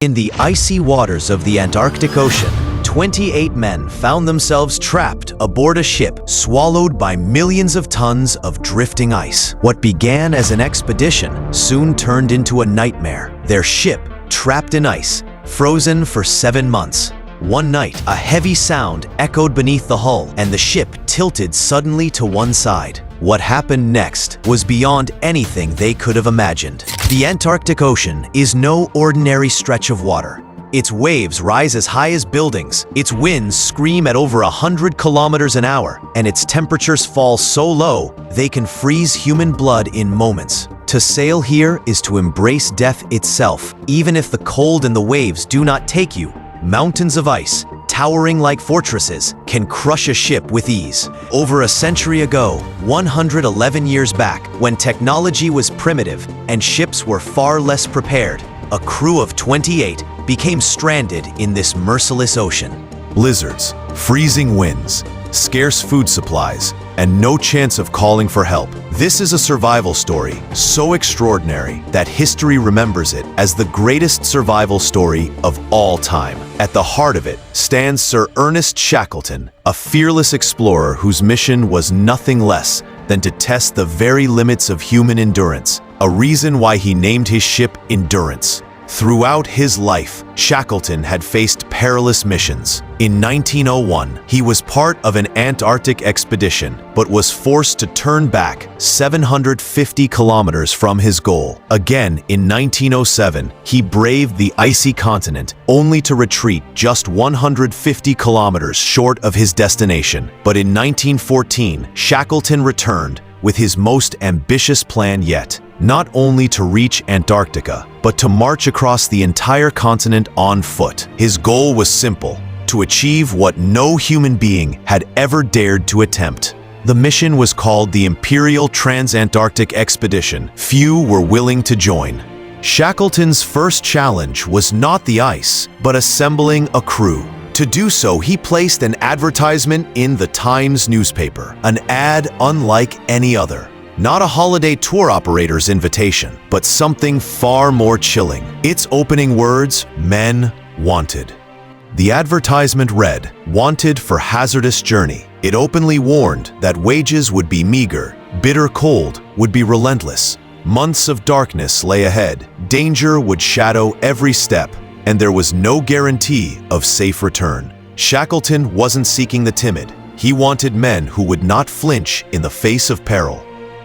In the icy waters of the Antarctic Ocean, 28 men found themselves trapped aboard a ship swallowed by millions of tons of drifting ice. What began as an expedition soon turned into a nightmare. Their ship trapped in ice, frozen for 7 months. One night, a heavy sound echoed beneath the hull, and the ship tilted suddenly to one side. What happened next was beyond anything they could have imagined. The Antarctic Ocean is no ordinary stretch of water. Its waves rise as high as buildings, its winds scream at over 100 kilometers an hour, and its temperatures fall so low they can freeze human blood in moments. To sail here is to embrace death itself, even if the cold and the waves do not take you. Mountains of ice, towering like fortresses, can crush a ship with ease. Over a century ago, 111 years back, when technology was primitive and ships were far less prepared, a crew of 28 became stranded in this merciless ocean. Blizzards, freezing winds, scarce food supplies, and no chance of calling for help. This is a survival story so extraordinary that history remembers it as the greatest survival story of all time. At the heart of it stands Sir Ernest Shackleton, a fearless explorer whose mission was nothing less than to test the very limits of human endurance, a reason why he named his ship Endurance. Throughout his life, Shackleton had faced perilous missions. In 1901, he was part of an Antarctic expedition, but was forced to turn back 750 kilometers from his goal. Again, in 1907, he braved the icy continent, only to retreat just 150 kilometers short of his destination. But in 1914, Shackleton returned with his most ambitious plan yet. Not only to reach Antarctica, but to march across the entire continent on foot. His goal was simple: to achieve what no human being had ever dared to attempt. The mission was called the Imperial Transantarctic Expedition. Few were willing to join. Shackleton's first challenge was not the ice, but assembling a crew. To do so, he placed an advertisement in the Times newspaper, an ad unlike any other. Not a holiday tour operator's invitation, but something far more chilling. Its opening words, "Men wanted." The advertisement read, "Wanted for hazardous journey." It openly warned that wages would be meager, bitter cold would be relentless, months of darkness lay ahead, danger would shadow every step, and there was no guarantee of safe return. Shackleton wasn't seeking the timid. He wanted men who would not flinch in the face of peril.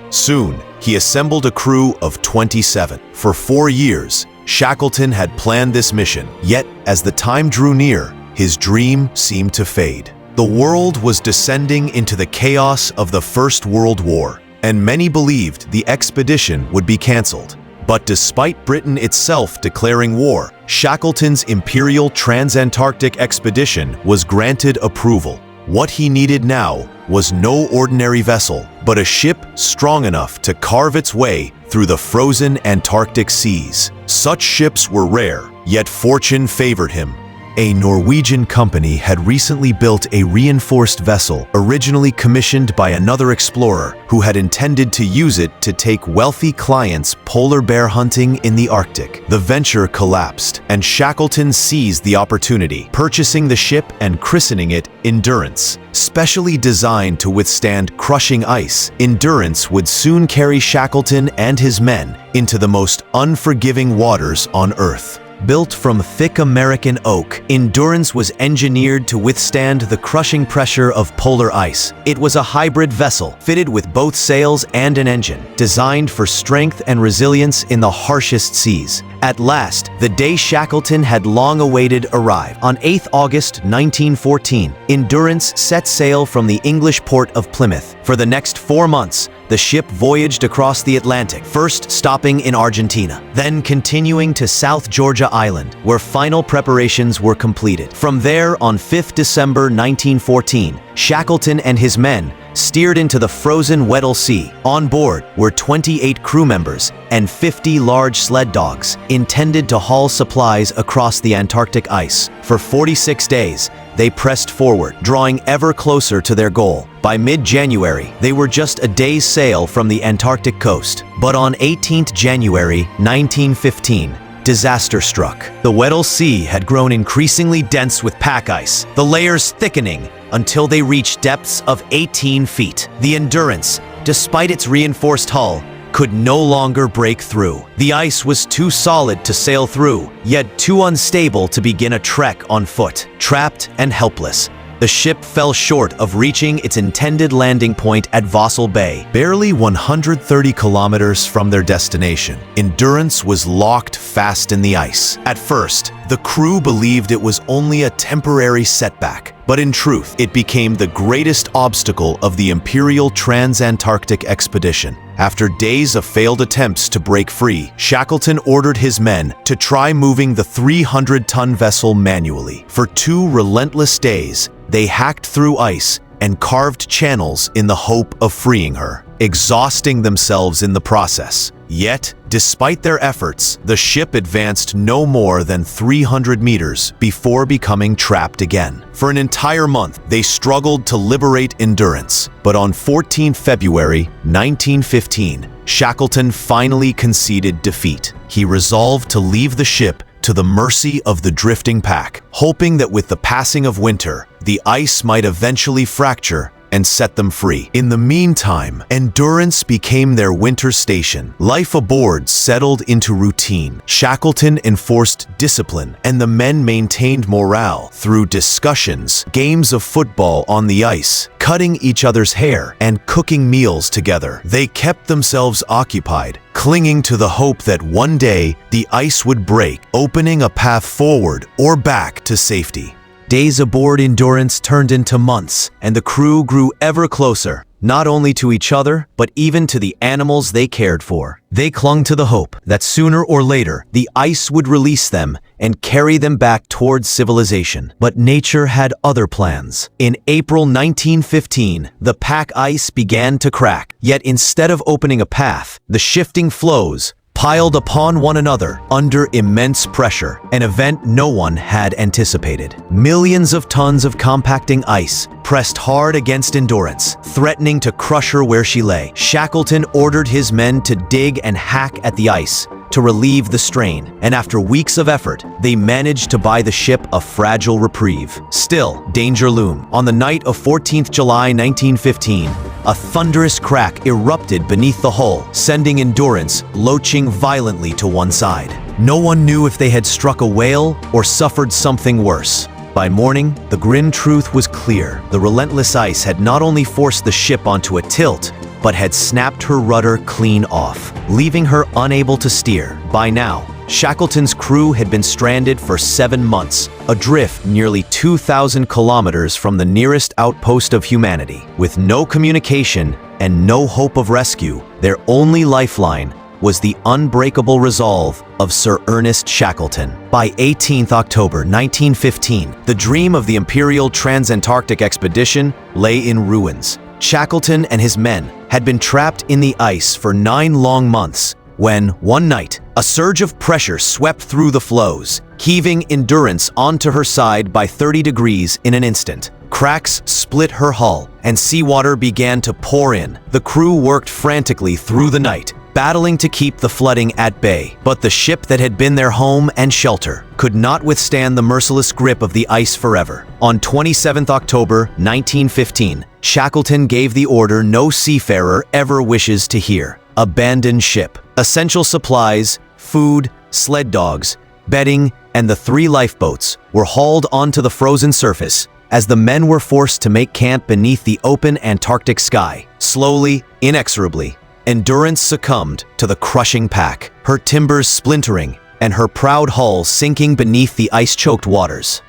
Soon, he assembled a crew of 27. For 4 years, Shackleton had planned this mission, yet as the time drew near, his dream seemed to fade. The world was descending into the chaos of the First World War, and many believed the expedition would be cancelled. But despite Britain itself declaring war, Shackleton's Imperial Transantarctic Expedition was granted approval. What he needed now was no ordinary vessel, but a ship strong enough to carve its way through the frozen Antarctic seas. Such ships were rare, yet fortune favored him. A Norwegian company had recently built a reinforced vessel originally commissioned by another explorer who had intended to use it to take wealthy clients polar bear hunting in the Arctic. The venture collapsed, and Shackleton seized the opportunity, purchasing the ship and christening it Endurance. Specially designed to withstand crushing ice, Endurance would soon carry Shackleton and his men into the most unforgiving waters on Earth. Built from thick American oak, Endurance was engineered to withstand the crushing pressure of polar ice. It was a hybrid vessel, fitted with both sails and an engine, designed for strength and resilience in the harshest seas. At last, the day Shackleton had long awaited arrived. On 8th August 1914, Endurance set sail from the English port of Plymouth. For the next 4 months, the ship voyaged across the Atlantic, first stopping in Argentina, then continuing to South Georgia Island, where final preparations were completed. From there, on 5th December 1914, Shackleton and his men steered into the frozen Weddell Sea. On board were 28 crew members and 50 large sled dogs, intended to haul supplies across the Antarctic ice. For 46 days, they pressed forward, drawing ever closer to their goal. By mid-January, they were just a day's sail from the Antarctic coast. But on 18th January 1915, disaster struck. The Weddell Sea had grown increasingly dense with pack ice, the layers thickening until they reached depths of 18 feet. The Endurance, despite its reinforced hull, could no longer break through. The ice was too solid to sail through, yet too unstable to begin a trek on foot. Trapped and helpless, the ship fell short of reaching its intended landing point at Weddell Bay. Barely 130 kilometers from their destination, Endurance was locked fast in the ice. At first, the crew believed it was only a temporary setback, but in truth, it became the greatest obstacle of the Imperial Trans-Antarctic expedition. After days of failed attempts to break free, Shackleton ordered his men to try moving the 300-ton vessel manually. For 2 relentless days, they hacked through ice and carved channels in the hope of freeing her, exhausting themselves in the process. Yet, despite their efforts, the ship advanced no more than 300 meters before becoming trapped again. For an entire month, they struggled to liberate Endurance, but on 14 February 1915, Shackleton finally conceded defeat. He resolved to leave the ship to the mercy of the drifting pack, hoping that with the passing of winter, the ice might eventually fracture and set them free. In the meantime, Endurance became their winter station. Life aboard settled into routine. Shackleton enforced discipline, and the men maintained morale through discussions, games of football on the ice, cutting each other's hair, and cooking meals together. They kept themselves occupied, clinging to the hope that one day the ice would break, opening a path forward or back to safety. Days aboard Endurance turned into months, and the crew grew ever closer, not only to each other, but even to the animals they cared for. They clung to the hope that sooner or later, the ice would release them and carry them back towards civilization. But nature had other plans. In April 1915, the pack ice began to crack. Yet instead of opening a path, the shifting floes piled upon one another under immense pressure, an event no one had anticipated. Millions of tons of compacting ice pressed hard against Endurance, threatening to crush her where she lay. Shackleton ordered his men to dig and hack at the ice to relieve the strain, and after weeks of effort, they managed to buy the ship a fragile reprieve. Still, danger loomed. On the night of 14th July 1915, a thunderous crack erupted beneath the hull, sending Endurance lurching violently to one side. No one knew if they had struck a whale or suffered something worse. By morning, the grim truth was clear. The relentless ice had not only forced the ship onto a tilt, but had snapped her rudder clean off, leaving her unable to steer. By now, Shackleton's crew had been stranded for 7 months, adrift nearly 2,000 kilometers from the nearest outpost of humanity. With no communication and no hope of rescue, their only lifeline was the unbreakable resolve of Sir Ernest Shackleton. By 18th October 1915, the dream of the Imperial Trans-Antarctic expedition lay in ruins. Shackleton and his men had been trapped in the ice for 9 long months when, one night, a surge of pressure swept through the floes, heaving Endurance onto her side by 30 degrees in an instant. Cracks split her hull, and seawater began to pour in. The crew worked frantically through the night, battling to keep the flooding at bay. But the ship that had been their home and shelter could not withstand the merciless grip of the ice forever. On 27th October 1915, Shackleton gave the order no seafarer ever wishes to hear: abandon ship. Essential supplies, food, sled dogs, bedding, and the 3 lifeboats were hauled onto the frozen surface as the men were forced to make camp beneath the open Antarctic sky. Slowly, inexorably, Endurance succumbed to the crushing pack, her timbers splintering and her proud hull sinking beneath the ice-choked waters.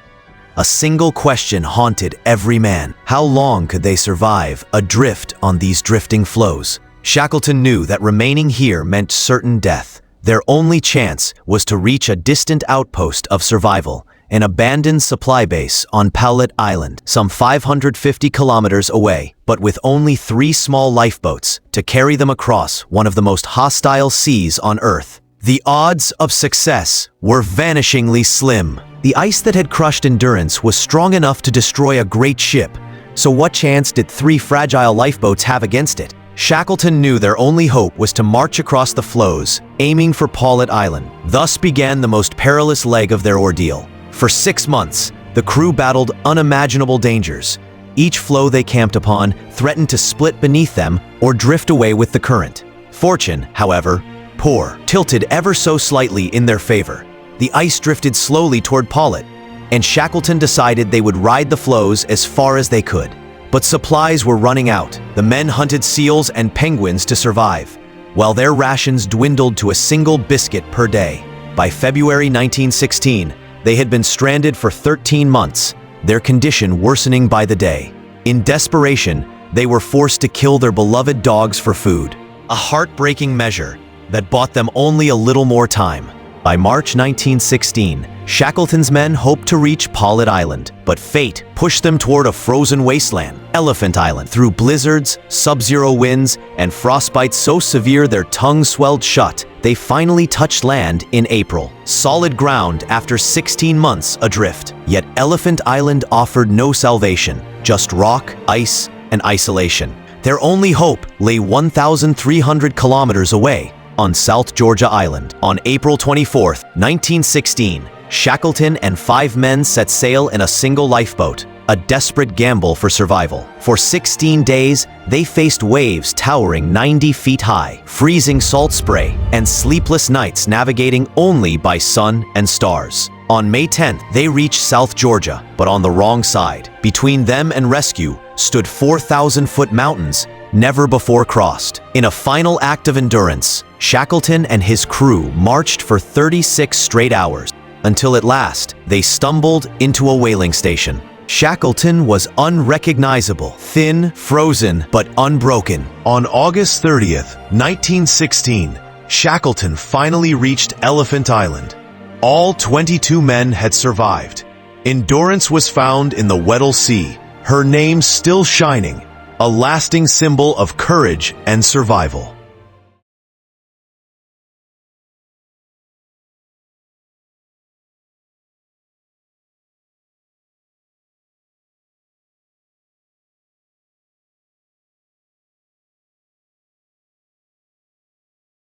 A single question haunted every man: how long could they survive adrift on these drifting floes? Shackleton knew that remaining here meant certain death. Their only chance was to reach a distant outpost of survival, an abandoned supply base on Paulet Island, some 550 kilometers away, but with only 3 small lifeboats to carry them across one of the most hostile seas on Earth. The odds of success were vanishingly slim. The ice that had crushed Endurance was strong enough to destroy a great ship, so what chance did 3 fragile lifeboats have against it? Shackleton knew their only hope was to march across the floes, aiming for Paulet Island. Thus began the most perilous leg of their ordeal. For 6 months, the crew battled unimaginable dangers. Each floe they camped upon threatened to split beneath them or drift away with the current. Fortune, however, poor, tilted ever so slightly in their favor. The ice drifted slowly toward Paulet, and Shackleton decided they would ride the floes as far as they could. But supplies were running out. The men hunted seals and penguins to survive, while their rations dwindled to a single biscuit per day. By February 1916, they had been stranded for 13 months, their condition worsening by the day. In desperation, they were forced to kill their beloved dogs for food, a heartbreaking measure that bought them only a little more time. By March 1916, Shackleton's men hoped to reach Paulet Island, but fate pushed them toward a frozen wasteland, Elephant Island. Through blizzards, sub-zero winds, and frostbite so severe their tongues swelled shut, they finally touched land in April, solid ground after 16 months adrift. Yet Elephant Island offered no salvation, just rock, ice, and isolation. Their only hope lay 1,300 kilometers away, on South Georgia Island. On April 24, 1916, Shackleton and 5 men set sail in a single lifeboat, a desperate gamble for survival. For 16 days, they faced waves towering 90 feet high, freezing salt spray, and sleepless nights navigating only by sun and stars. On May 10th, they reached South Georgia, but on the wrong side. Between them and rescue stood 4,000-foot mountains never before crossed. In a final act of endurance, Shackleton and his crew marched for 36 straight hours, until at last they stumbled into a whaling station. Shackleton was unrecognizable, thin, frozen, but unbroken. On August 30th, 1916, Shackleton finally reached Elephant Island. All 22 men had survived. Endurance was found in the Weddell Sea, her name still shining, a lasting symbol of courage and survival.